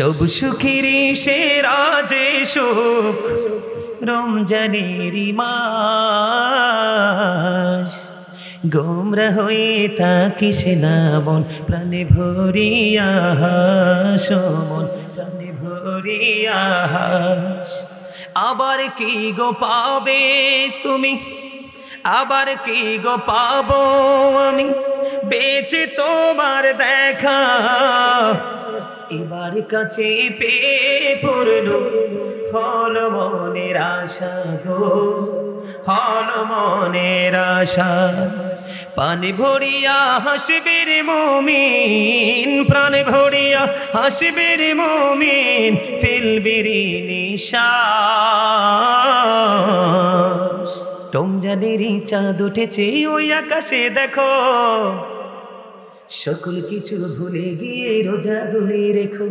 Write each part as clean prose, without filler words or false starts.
সব সুখেরই সেরা যে সুখ রমজানেরই মাস, গোমরা হয়ে থাকিস না মন, প্রাণে ভরিয়া হাস মন, প্রাণে ভরিয়া হাস। আবার কি গো পাবে তুমি, আবার কি গো পাবো আমি, বেঁচে তোমার দেখা এবার কাছে পেয়ে পড়ল হল মনের আশা গো, হল মনের আশা। পানে ভরিয়া হাসবে রে মুমিন, প্রাণে ভরিয়া হাসবে রে মুমিন, ফেলবে রে নিঃশ্বাস। রমজানেরই চাঁদ উঠেছে ওই আকাশে দেখো, সকল কিছু ভুলে গিয়ে রোজা গুলি রেখো।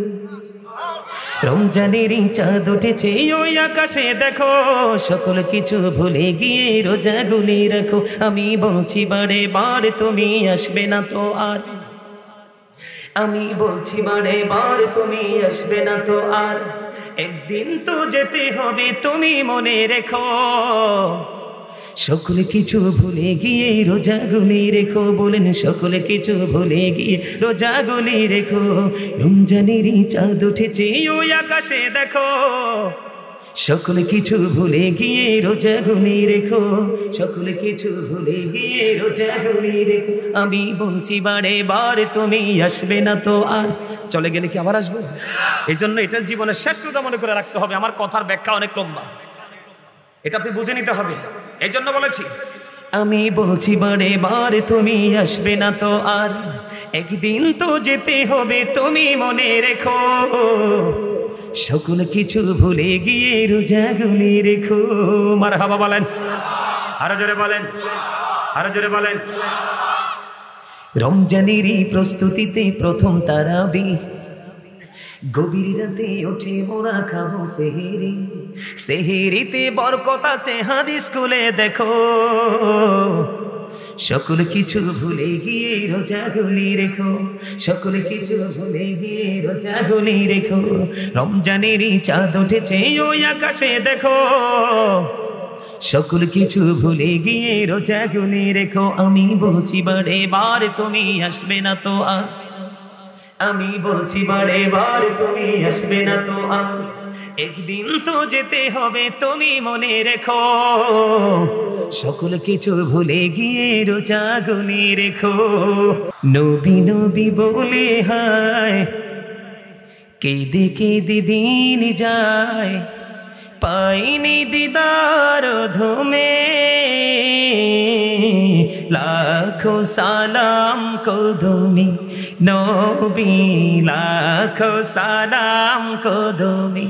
রমজানেরই চাঁদ উঠেছে ওই আকাশে দেখো, সকল কিছু ভুলে গিয়ে রোজা গুলি রেখো। আমি বলছি বারে বার তুমি আসবে না তো আর, আমি বলছি বারে বার তুমি আসবে না তো আর, একদিন তো যেতে হবে তুমি মনে রেখো। সকল কিছু ভুলে গিয়ে রোজা গুলি রেখো, বলেন সকল কিছু ভুলে গিয়ে রোজা গুলি রেখো। রমজানেরই চাঁদ উঠেছে ওই আকাশে দেখো, সকল কিছু ভুলে গিয়ে রোজা গুলি রেখো, সকল কিছু ভুলে গিয়ে রোজা গুলি রেখো। আমি বলছি বারে বার তুমি আসবে না তো আর, চলে গেলে কি আবার আসবো? এই জন্য এটা জীবনের শেষ রোজা মনে করে রাখতে হবে। আমার কথার ব্যাখ্যা অনেক লম্বা, এটা আপনি বুঝে নিতে হবে। এই জন্য বলেছি আমি বলছি বারে বার তুমি আসবে না তো আর, একদিন তো যেতে হবে তুমি মনে রেখো। সকল কিছু ভুলে গিয়ে রোজা গুলি রেখো। মারহাবা বলেন, আরো জোরে বলেন, আরো জোরে বলেন। রমজানেরই প্রস্তুতিতে প্রথম তারাবি, গভীর রাতে উঠে মোরা খাবো সেহেরি, সেহেরিতে বরকত আছে হাদিস খুলে দেখো। সকল কিছু ভুলে গিয়ে রোজা গুলি রেখো, সকল কিছু ভুলে গিয়ে রোজা গুলি রেখো। রমজানেরই চাঁদ উঠেছে ওই আকাশে দেখো, সকল কিছু ভুলে গিয়ে রোজা গুলি রেখো। আমি বলছি বারে বার তুমি আসবে না তো আর, আমি বলছি বারে বার তুমি আসবে না তো আর, একদিন তো যেতে হবে তুমি মনে রেখো। সকল কিছু ভুলে গিয়ে রোজা গুলি রেখো। নবী নবী বলে হায় কেঁদে কেঁদে দিন যায়, পাইনি দিদার ধুমে, লাখো সালাম কদমি নবী, লাখো সালাম কদমি।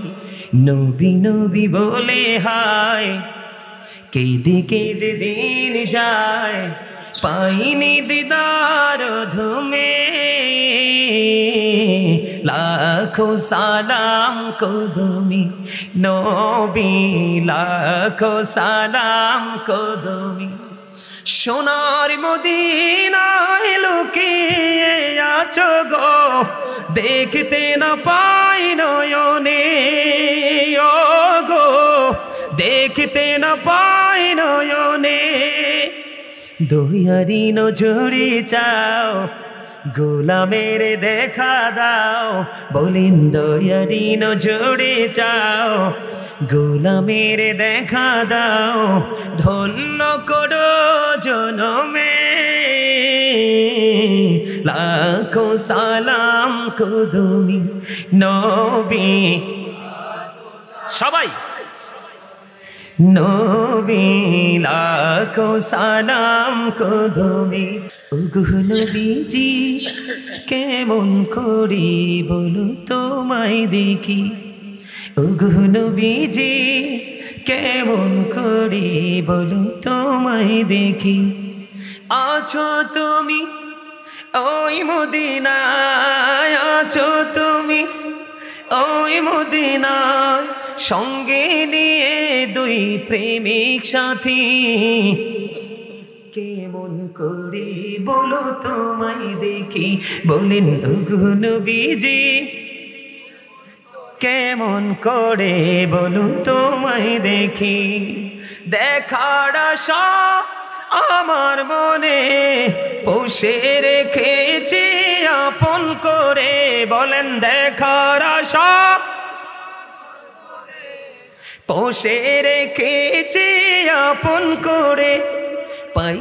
নবী নবী বলে হায় কেঁদে কেঁদে দিন যায়, পাইনি দিদার ধুমে, লাখো সালাম কদমি নবী, লাখো সালাম কদমি। সোনার মদিনায় লুকিয়ে আছো গো, দেখতে না পাই নয়নে ও গো, দেখতে না পাই নয়নে। দয়ারি নজরে চাও, গোলামের দেখা দাও, বলেন দয়ারি নজরে চাও, গোলামের দেখা দাও, ধন্য করো জনমে, লাখো সালাম কদমি নবী। সবাই নবী লাখো সালাম কদমি। ওগো নবীজি কেমন করি বলো তোমায় দেখি, ওগো নবীজি কেমন করি বলো তোমায় দেখি। আছো তুমি ওই মদিনায়, আছো তুমি ওই মদিনায়, সঙ্গে নিয়ে দুই প্রেমিক সাথী, কেমন করে বলো তোমায় দেখি। বলেন ওগো নবীজি কেমন করে বলুন তোমায় দেখি, দেখার আশা আমার মনে পুষে রেখেছি আপন করে। বলেন দেখার আশা পুষে রেখেছি আপন করে, পাই